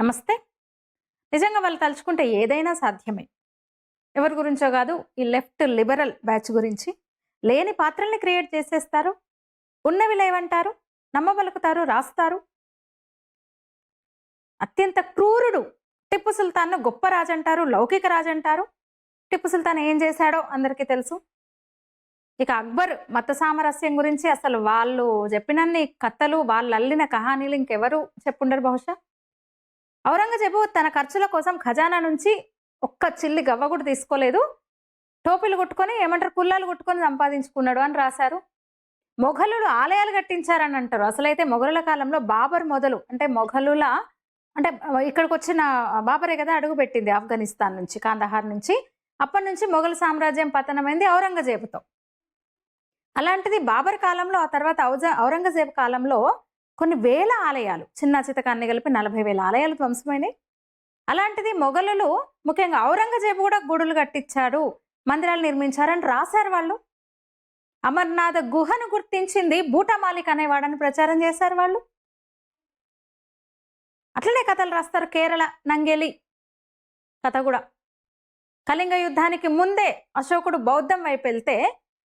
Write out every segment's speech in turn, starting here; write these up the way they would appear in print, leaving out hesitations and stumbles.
నమస్తే. నిజంగా వాళ్ళు తలుచుకుంటే ఏదైనా సాధ్యమే. ఎవరి గురించో గాదు, ఈ లెఫ్ట్ లిబరల్ బ్యాచ్ గురించి. లేని పాత్రల్ని క్రియేట్ చేసేస్తారు. ఉన్నవి లేవంటారు, నమ్మబలుకుతారు, రాస్తారు. అత్యంత క్రూరుడు టిప్పు సుల్తాన్‌ను గొప్ప రాజంటారు, లౌకిక రాజంటారు. టిప్పు సుల్తాన్ ఏం చేశాడో అందరికీ తెలుసు. ఇక అక్బర్ మత సామరస్యం గురించి అసలు వాళ్ళు చెప్పినన్ని కథలు, వాళ్ళు అల్లిన కహానీలు ఇంకెవరు చెప్పుండరు బహుశా. ఔరంగజేబు తన ఖర్చుల కోసం ఖజానా నుంచి ఒక్క చిల్లి గవ్వ కూడా తీసుకోలేదు. టోపీలు కుట్టుకొని ఏమంటారు కుల్లాలు కుట్టుకొని సంపాదించుకున్నాడు అని రాశారు. మొఘలులు ఆలయాలు కట్టించారని అంటారు. అసలైతే మొఘలుల కాలంలో బాబర్ మొదలు అంటే ఇక్కడికి వచ్చిన బాబరే కదా అడుగు పెట్టింది ఆఫ్ఘనిస్తాన్ నుంచి, కాందహార్ నుంచి. అప్పటి నుంచి మొఘల్ సామ్రాజ్యం పతనమైంది ఔరంగజేబుతో. అలాంటిది బాబర్ కాలంలో, ఆ తర్వాత ఔరంగజేబు కాలంలో కొన్ని వేల ఆలయాలు, చిన్న చితకాన్ని కలిపి 40,000 ఆలయాలు ధ్వంసమైనాయి. అలాంటిది మొఘలులు, ముఖ్యంగా ఔరంగజేబు కూడా గుడులు కట్టించాడు, మందిరాలు నిర్మించారని రాశారు వాళ్ళు. అమర్నాథ్ గుహను గుర్తించింది బూటా మాలిక్ అనేవాడని ప్రచారం చేశారు వాళ్ళు. అట్లనే కథలు రాస్తారు. కేరళ నంగేలి కథ కూడా. కళింగ యుద్ధానికి ముందే అశోకుడు బౌద్ధం వైపు వెళ్తే,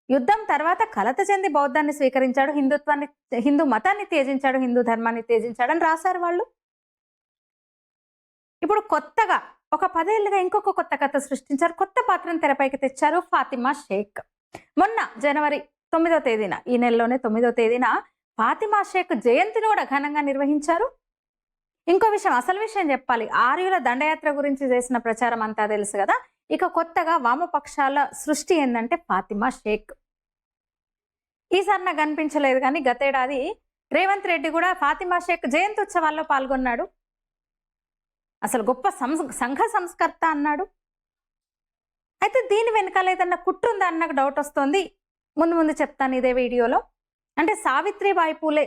యుద్ధం తర్వాత కలత చెంది బౌద్ధాన్ని స్వీకరించాడు, హిందూ మతాన్ని త్యజించాడు, హిందూ ధర్మాన్ని త్యజించాడని రాశారు వాళ్ళు. ఇప్పుడు కొత్తగా ఒక 10 ఏళ్ళుగా ఇంకొక కొత్త కథ సృష్టించారు. కొత్త పాత్రను తెరపైకి తెచ్చారు, ఫాతిమా షేక్. మొన్న జనవరి 9వ తేదీన, ఈ నెలలోనే 9వ తేదీన ఫాతిమా షేక్ జయంతిని కూడా ఘనంగా నిర్వహించారు. ఇంకో విషయం, అసలు విషయం చెప్పాలి. ఆర్యుల దండయాత్ర గురించి చేసిన ప్రచారం అంతా తెలుసు కదా. ఇక కొత్తగా వామపక్షాల సృష్టి ఏంటంటే ఫాతిమా షేక్. ఈసారి నాకు కనిపించలేదు, కానీ గతేడాది రేవంత్ రెడ్డి కూడా ఫాతిమా షేక్ జయంతి ఉత్సవాల్లో పాల్గొన్నాడు. అసలు గొప్ప సంఘ సంస్కర్త అన్నాడు. అయితే దీని వెనకాల ఏదన్నా కుట్రుందా అన్న నాకు డౌట్ వస్తుంది. ముందు చెప్తాను ఇదే వీడియోలో. అంటే సావిత్రిబాయి పూలే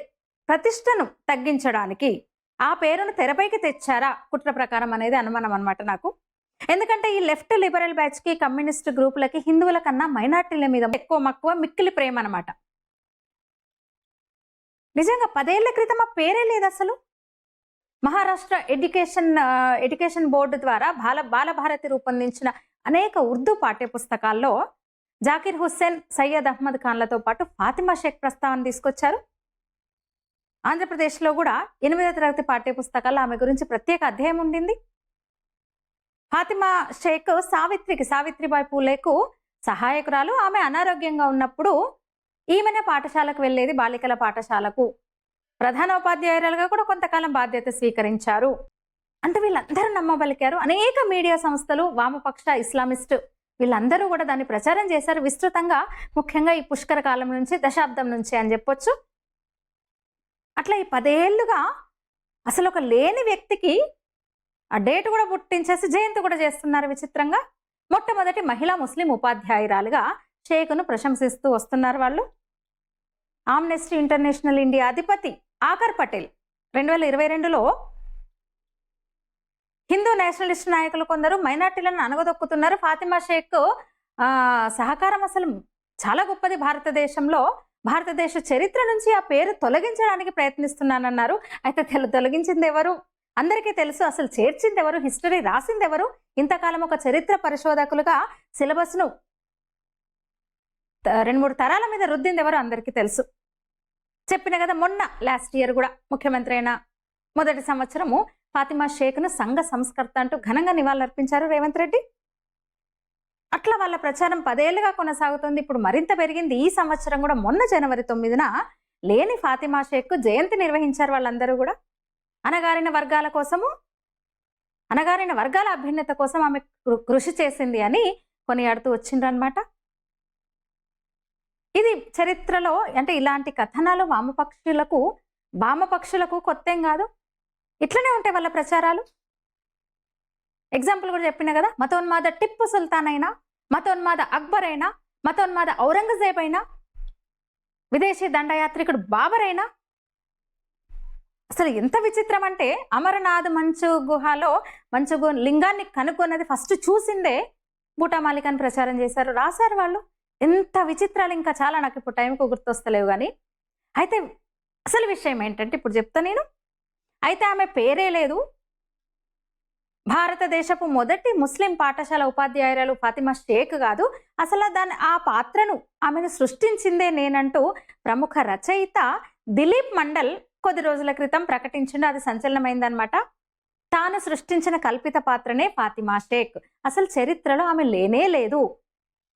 ప్రతిష్టను తగ్గించడానికి ఆ పేరును తెరపైకి తెచ్చారా కుట్ర ప్రకారం అనేది అనుమానం అనమాట నాకు. ఎందుకంటే ఈ లెఫ్ట్ లిబరల్ బ్యాచ్ కి, కమ్యూనిస్ట్ గ్రూపులకి హిందువుల కన్నా మైనార్టీల మీద ఎక్కువ మక్కువ, మిక్కిలి ప్రేమ అనమాట. నిజంగా 10 ఏళ్ల క్రితం ఆ పేరే లేదు అసలు. మహారాష్ట్ర ఎడ్యుకేషన్ బోర్డు ద్వారా బాలభారతి రూపొందించిన అనేక ఉర్దూ పాఠ్యపుస్తకాల్లో జాకిర్ హుస్సేన్, సయ్యద్ అహ్మద్ ఖాన్లతో పాటు ఫాతిమా షేక్ ప్రస్తావన తీసుకొచ్చారు. ఆంధ్రప్రదేశ్లో కూడా 8వ తరగతి పాఠ్యపుస్తకాల్లో ఆమె గురించి ప్రత్యేక అధ్యాయం ఉండింది. ఫాతిమా షేక్ సావిత్రిబాయి పూలేకు సహాయకురాలు. ఆమె అనారోగ్యంగా ఉన్నప్పుడు ఈమెనే పాఠశాలకు వెళ్ళేది, బాలికల పాఠశాలకు. ప్రధానోపాధ్యాయురాలుగా కూడా కొంతకాలం బాధ్యత స్వీకరించారు. అంటే వీళ్ళందరూ నమ్మబలికారు. అనేక మీడియా సంస్థలు, వామపక్ష, ఇస్లామిస్ట్ వీళ్ళందరూ కూడా దాన్ని ప్రచారం చేశారు విస్తృతంగా. ముఖ్యంగా ఈ పుష్కర కాలం నుంచి, దశాబ్దం నుంచి అని చెప్పొచ్చు. అట్లా ఈ 10 ఏళ్లుగా అసలు ఒక లేని వ్యక్తికి ఆ డేట్ కూడా పుట్టించేసి జయంతి కూడా చేస్తున్నారు విచిత్రంగా. మొట్టమొదటి మహిళా ముస్లిం ఉపాధ్యాయురాలుగా షేక్ను ప్రశంసిస్తూ వస్తున్నారు వాళ్ళు. ఆమ్నెస్టీ ఇంటర్నేషనల్ ఇండియా అధిపతి ఆకర్ పటేల్ 2022లో హిందూ నేషనలిస్ట్ నాయకులు కొందరు మైనార్టీలను అనగదొక్కుతున్నారు, ఫాతిమా షేక్ సహకారం అసలు చాలా గొప్పది భారతదేశంలో, భారతదేశ చరిత్ర నుంచి ఆ పేరు తొలగించడానికి ప్రయత్నిస్తున్నానన్నారు. అయితే తొలగించింది ఎవరు అందరికీ తెలుసు. అసలు చేర్చింది ఎవరు, హిస్టరీ రాసింది ఎవరు, ఇంతకాలం ఒక చరిత్ర పరిశోధకులుగా సిలబస్ను 2-3 తరాల మీద రుద్దింది ఎవరు అందరికీ తెలుసు. చెప్పిన కదా, మొన్న లాస్ట్ ఇయర్ కూడా ముఖ్యమంత్రి అయిన మొదటి సంవత్సరము ఫాతిమా షేక్ను సంఘ సంస్కర్త అంటూ ఘనంగా నివాళులర్పించారు రేవంత్ రెడ్డి. అట్లా వాళ్ళ ప్రచారం 10 ఏళ్లుగా కొనసాగుతుంది. ఇప్పుడు మరింత పెరిగింది. ఈ సంవత్సరం కూడా మొన్న జనవరి 9న లేని ఫాతిమా షేక్ జయంతి నిర్వహించారు వాళ్ళందరూ కూడా. అణగారిన వర్గాల అభ్యున్నత కోసం ఆమె కృషి చేసింది అని కొనియాడుతూ వచ్చిండ్రనమాట. ఇది చరిత్రలో, అంటే ఇలాంటి కథనాలు వామపక్షులకు కొత్తేం కాదు. ఇట్లనే ఉంటాయి వాళ్ళ ప్రచారాలు. ఎగ్జాంపుల్ కూడా చెప్పిన కదా, మతోన్మాద టిప్పు సుల్తాన్ అయినా, మతోన్మాద అక్బర్ అయినా, మతోన్మాద ఔరంగజేబ్ అయినా, విదేశీ దండయాత్రికుడు బాబర్ అయినా. అసలు ఎంత విచిత్రం అంటే, అమరనాథ్ మంచు లింగాన్ని కనుగొన్నది ఫస్ట్ చూసిందే బూటా మాలిక్ అని ప్రచారం చేశారు, రాశారు వాళ్ళు. ఎంత విచిత్రాలు ఇంకా చాలా, నాకు ఇప్పుడు టైంకు గుర్తొస్తలేవు. కానీ అయితే అసలు విషయం ఏంటంటే ఇప్పుడు చెప్తా నేను. అయితే ఆమె పేరే లేదు, భారతదేశపు మొదటి ముస్లిం పాఠశాల ఉపాధ్యాయురాలు ఫాతిమా షేక్ కాదు, అసలు ఆ పాత్రను ఆమెను సృష్టించిందే నేనంటూ ప్రముఖ రచయిత దిలీప్ మండల్ కొద్ది రోజుల క్రితం ప్రకటించిండు. అది సంచలనమైందనమాట. తాను సృష్టించిన కల్పిత పాత్రనే ఫాతిమా షేక్, అసలు చరిత్రలో ఆమె లేనే లేదు,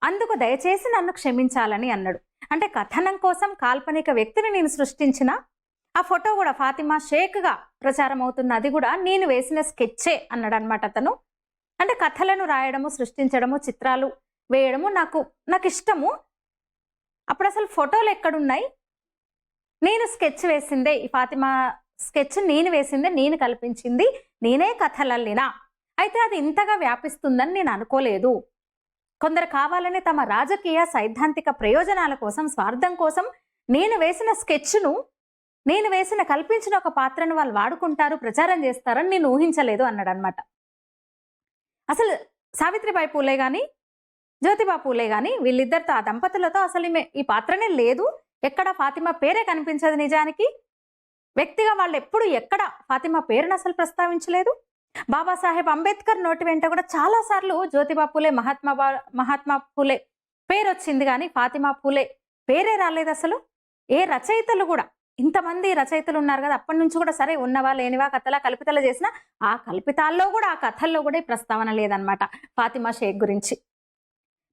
అందుకు దయచేసి నన్ను క్షమించాలని అన్నాడు. అంటే కథనం కోసం కాల్పనిక వ్యక్తిని నేను సృష్టించిన, ఆ ఫోటో కూడా ఫాతిమా షేక్గా ప్రచారం అవుతున్న, అది కూడా నేను వేసిన స్కెచ్చే అన్నాడు అనమాట అతను. అంటే కథలను రాయడము, సృష్టించడము, చిత్రాలు వేయడము నాకు ఇష్టము. అప్పుడు అసలు ఫోటోలు ఎక్కడున్నాయి? నేను స్కెచ్ వేసిందే, ఈ ఫాతిమా స్కెచ్ నేను వేసిందే, నేను కల్పించింది, నేనే కథలల్లినా. అయితే అది ఇంతగా వ్యాపిస్తుందని నేను అనుకోలేదు. కొందరు కావాలని తమ రాజకీయ సైద్ధాంతిక ప్రయోజనాల కోసం, స్వార్థం కోసం నేను వేసిన స్కెచ్ను, నేను కల్పించిన ఒక పాత్రను వాళ్ళు వాడుకుంటారు, ప్రచారం చేస్తారని నేను ఊహించలేదు అన్నాడు అనమాట. అసలు సావిత్రిబాయి పూలే కానీ జ్యోతిబా పూలే కానీ వీళ్ళిద్దరితో, ఆ దంపతులతో అసలు ఈ పాత్రనే లేదు. ఎక్కడ ఫాతిమా పేరే కనిపించదు. నిజానికి వ్యక్తిగా వాళ్ళు ఎప్పుడు ఎక్కడ ఫాతిమా పేరును అసలు ప్రస్తావించలేదు. బాబాసాహెబ్ అంబేద్కర్ నోటి వెంట కూడా చాలా సార్లు జ్యోతిబా పూలే, మహాత్మా పూలే పేరు వచ్చింది, కానీ ఫాతిమా పూలే పేరే రాలేదు అసలు. ఏ రచయితలు కూడా, ఇంతమంది రచయితలు ఉన్నారు కదా, అప్పటి నుంచి కూడా సరే ఉన్నవా లేనివా కథలా కల్పితలు చేసిన ఆ కల్పితాల్లో కూడా, ఆ కథల్లో కూడా ఈ ప్రస్తావన లేదనమాట ఫాతిమా షేక్ గురించి.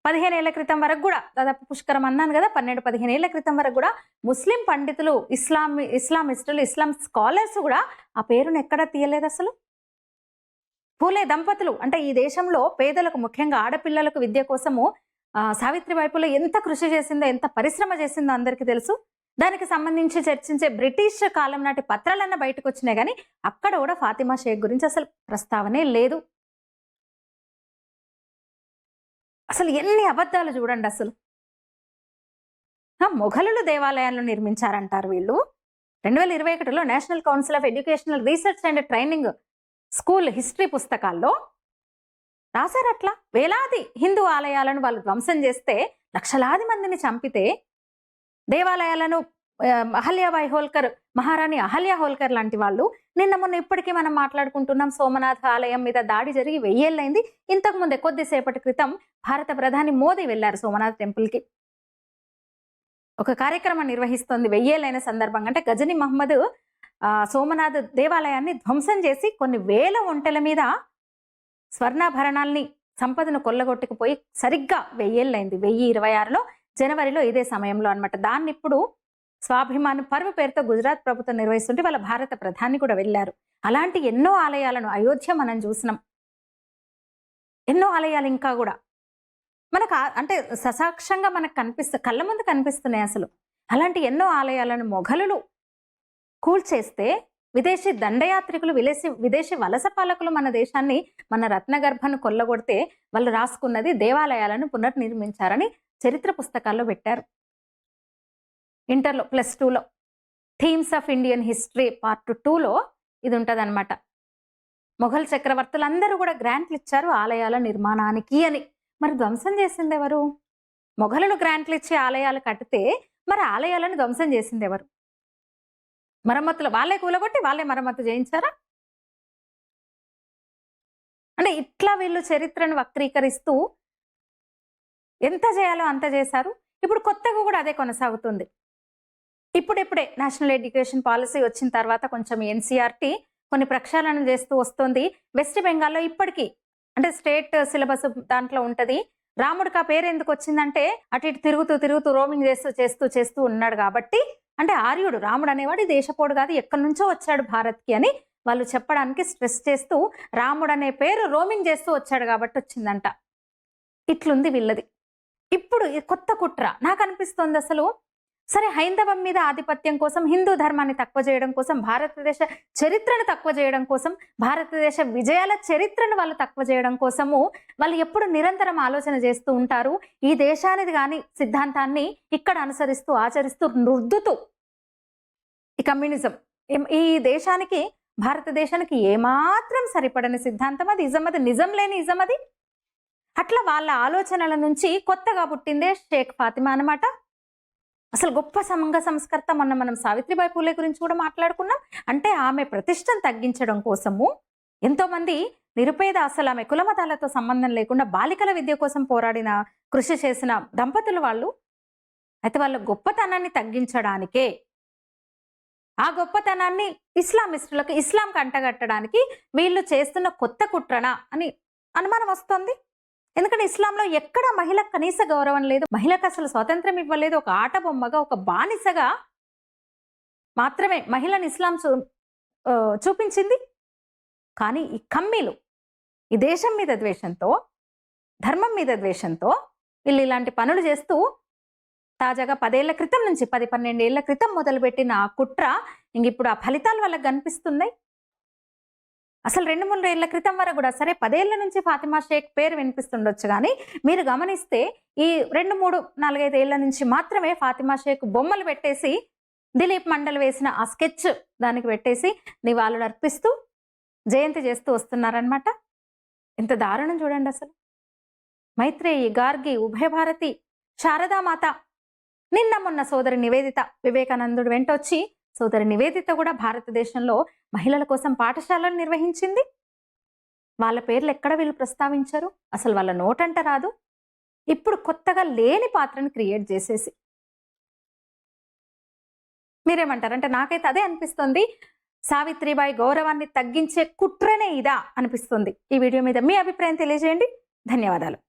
15 ఏళ్ల క్రితం వరకు కూడా, దాదాపు పుష్కరం అన్నాను కదా, 12-15 ఏళ్ల క్రితం వరకు కూడా ముస్లిం పండితులు, ఇస్లామిస్టులు, ఇస్లాం స్కాలర్స్ కూడా ఆ పేరును ఎక్కడా తీయలేదు అసలు. పూలే దంపతులు అంటే ఈ దేశంలో పేదలకు, ముఖ్యంగా ఆడపిల్లలకు విద్య కోసము సావిత్రిబాయి పూలే ఎంత కృషి చేసిందో, ఎంత పరిశ్రమ చేసిందో అందరికీ తెలుసు. దానికి సంబంధించి చర్చించే బ్రిటిష్ కాలం నాటి పత్రాలన్న బయటకు వచ్చినాయి, కానీ అక్కడ కూడా ఫాతిమా షేక్ గురించి అసలు ప్రస్తావనే లేదు. అసలు ఎన్ని అబద్ధాలు చూడండి అసలు. మొఘలులు దేవాలయాలను నిర్మించారంటారు వీళ్ళు. 2021లో national council of educational research and training school history పుస్తకాల్లో రాశారు. అట్లా వేలాది హిందూ ఆలయాలను వాళ్ళు ధ్వంసం చేస్తే, లక్షలాది మందిని చంపితే, దేవాలయాలను అహల్యాబాయి హోల్కర్, మహారాణి అహల్యా హోల్కర్ లాంటి వాళ్ళు, నిన్న మొన్న ఇప్పటికీ మనం మాట్లాడుకుంటున్నాం సోమనాథ్ ఆలయం మీద దాడి జరిగి 1000 ఏళ్ళైంది. ఇంతకు ముందే కొద్దిసేపటి క్రితం భారత ప్రధాని మోదీ వెళ్లారు సోమనాథ్ టెంపుల్కి. ఒక కార్యక్రమం నిర్వహిస్తోంది 1000 ఏళ్ళైన సందర్భంగా. అంటే గజనీ మహమ్మద్ సోమనాథ్ దేవాలయాన్ని ధ్వంసం చేసి కొన్ని వేల ఒంటెల మీద స్వర్ణాభరణాల్ని, సంపదను కొల్లగొట్టుకుపోయి సరిగ్గా 1000 ఏళ్ళైంది. 1026లో జనవరిలో ఇదే సమయంలో అనమాట. దాన్ని ఇప్పుడు స్వాభిమాన్ పర్వ్ పేరుతో గుజరాత్ ప్రభుత్వం నిర్వహిస్తుంటే వాళ్ళ భారత ప్రధాని కూడా వెళ్ళారు. అలాంటి ఎన్నో ఆలయాలను, అయోధ్య మనం చూసినాం, ఎన్నో ఆలయాలు ఇంకా కూడా మనకు అంటే ససాక్షంగా మనకు కళ్ళ ముందు కనిపిస్తున్నాయి అసలు. అలాంటి ఎన్నో ఆలయాలను మొఘలులు కూల్చేస్తే, విదేశీ దండయాత్రికులు, విదేశీ వలస పాలకులు మన దేశాన్ని, మన రత్నగర్భను కొల్లగొడితే వాళ్ళు రాసుకున్నది దేవాలయాలను పునర్నిర్మించారని చరిత్ర పుస్తకాల్లో పెట్టారు. ఇంటర్లో +2లో themes of Indian history part 2లో ఇది ఉంటుంది అనమాట. మొఘల్ చక్రవర్తులందరూ కూడా గ్రాంట్లు ఇచ్చారు ఆలయాల నిర్మాణానికి అని. మరి ధ్వంసం చేసింది ఎవరు? మొఘలులు గ్రాంట్లు ఇచ్చి ఆలయాలు కట్టితే మరి ఆలయాలను ధ్వంసం చేసింది ఎవరు? మరమ్మతులు వాళ్ళే కూలగొట్టి వాళ్ళే మరమ్మతు చేయించారా? అంటే ఇట్లా వీళ్ళు చరిత్రను వక్రీకరిస్తూ ఎంత చేయాలో అంత చేశారు. ఇప్పుడు కొత్తగా కూడా అదే కొనసాగుతుంది. ఇప్పుడే నేషనల్ ఎడ్యుకేషన్ పాలసీ వచ్చిన తర్వాత కొంచెం ఎన్సీఆర్టీ కొన్ని ప్రక్షాళన చేస్తూ వస్తుంది. వెస్ట్ బెంగాల్లో ఇప్పటికీ అంటే స్టేట్ సిలబస్ దాంట్లో ఉంటది. రాముడికి ఆ పేరు ఎందుకు వచ్చిందంటే అటు ఇటు తిరుగుతూ రోమింగ్ చేస్తూ ఉన్నాడు కాబట్టి, అంటే ఆర్యుడు, రాముడు అనేవాడు దేశపోడు కాదు, ఎక్కడి నుంచో వచ్చాడు భారత్కి అని వాళ్ళు చెప్పడానికి స్ట్రెస్ చేస్తూ రాముడు అనే పేరు రోమింగ్ చేస్తూ వచ్చాడు కాబట్టి వచ్చిందంట. ఇట్లుంది వీళ్ళది. ఇప్పుడు కొత్త కుట్ర నాకు అనిపిస్తోంది అసలు. సరే, హైందవం మీద ఆధిపత్యం కోసం, హిందూ ధర్మాన్ని తక్కువ చేయడం కోసం, భారతదేశ చరిత్రను తక్కువ చేయడం కోసం, భారతదేశ విజయాల చరిత్రను వాళ్ళు తక్కువ చేయడం కోసము వాళ్ళు ఎప్పుడు నిరంతరం ఆలోచన చేస్తూ ఉంటారు. ఈ దేశానిది కానీ సిద్ధాంతాన్ని ఇక్కడ అనుసరిస్తూ, ఆచరిస్తూ, రుద్దుతూ ఈ కమ్యూనిజం, ఈ దేశానికి, భారతదేశానికి ఏమాత్రం సరిపడని సిద్ధాంతం అది. ఇజం అది, నిజం లేని ఇజం అది. అట్లా వాళ్ళ ఆలోచనల నుంచి కొత్తగా పుట్టిందే షేక్ ఫాతిమా అనమాట. అసలు గొప్ప సంఘ సంస్కర్త. మొన్న మనం సావిత్రిబాయి పూలే గురించి కూడా మాట్లాడుకున్నాం. అంటే ఆమె ప్రతిష్టను తగ్గించడం కోసము ఎంతో మంది నిరుపేద, అసలు ఆమె కులమతాలతో సంబంధం లేకుండా బాలికల విద్య కోసం పోరాడిన, కృషి చేసిన దంపతులు వాళ్ళు. అయితే వాళ్ళ గొప్పతనాన్ని తగ్గించడానికే, ఆ గొప్పతనాన్ని ఇస్లామిస్టులకు, ఇస్లాంకి అంటగట్టడానికి వీళ్ళు చేస్తున్న కొత్త కుట్రనా అని అనుమానం వస్తుంది. ఎందుకంటే ఇస్లాంలో ఎక్కడ మహిళకు కనీస గౌరవం లేదు, మహిళకు అసలు స్వాతంత్రం ఇవ్వలేదు. ఒక ఆట బొమ్మగా, ఒక బానిసగా మాత్రమే మహిళను ఇస్లాం చూపించింది. కానీ ఈ కమ్మీలు ఈ దేశం మీద ద్వేషంతో, ధర్మం మీద ద్వేషంతో వీళ్ళు ఇలాంటి పనులు చేస్తూ తాజాగా 10 ఏళ్ల క్రితం నుంచి 10-12 ఏళ్ల క్రితం మొదలుపెట్టిన ఆ కుట్ర ఇప్పుడు ఆ ఫలితాలు వాళ్ళకి కనిపిస్తున్నాయి. అసలు 2-3 ఏళ్ల క్రితం వరకు కూడా సరే 10 ఏళ్ల నుంచి ఫాతిమా షేక్ పేరు వినిపిస్తుండొచ్చు, కానీ మీరు గమనిస్తే ఈ 2-3-4-5 ఏళ్ల నుంచి మాత్రమే ఫాతిమా షేక్ బొమ్మలు పెట్టేసి, దిలీప్ మండల్ వేసిన ఆ స్కెచ్ దానికి పెట్టేసి నివాళులు అర్పిస్తూ జయంతి చేస్తూ వస్తున్నారనమాట. ఎంత దారుణం చూడండి అసలు. మైత్రేయి, గార్గి, ఉభయభారతి, శారదామాత, నిన్న మొన్న సోదరి నివేదిత వివేకానందుడు వెంటొచ్చి, సోదరి నివేదిత కూడా భారతదేశంలో మహిళల కోసం పాఠశాలలు నిర్వహించింది. వాళ్ళ పేర్లు ఎక్కడ వీళ్ళు ప్రస్తావించరు, అసలు వాళ్ళ నోటంట రాదు. ఇప్పుడు కొత్తగా లేని పాత్రను క్రియేట్ చేసేసి మీరేమంటారు? అంటే నాకైతే అదే అనిపిస్తుంది. సావిత్రిబాయి గౌరవాన్ని తగ్గించే కుట్రనే ఇదా అనిపిస్తుంది. ఈ వీడియో మీద మీ అభిప్రాయం తెలియజేయండి. ధన్యవాదాలు.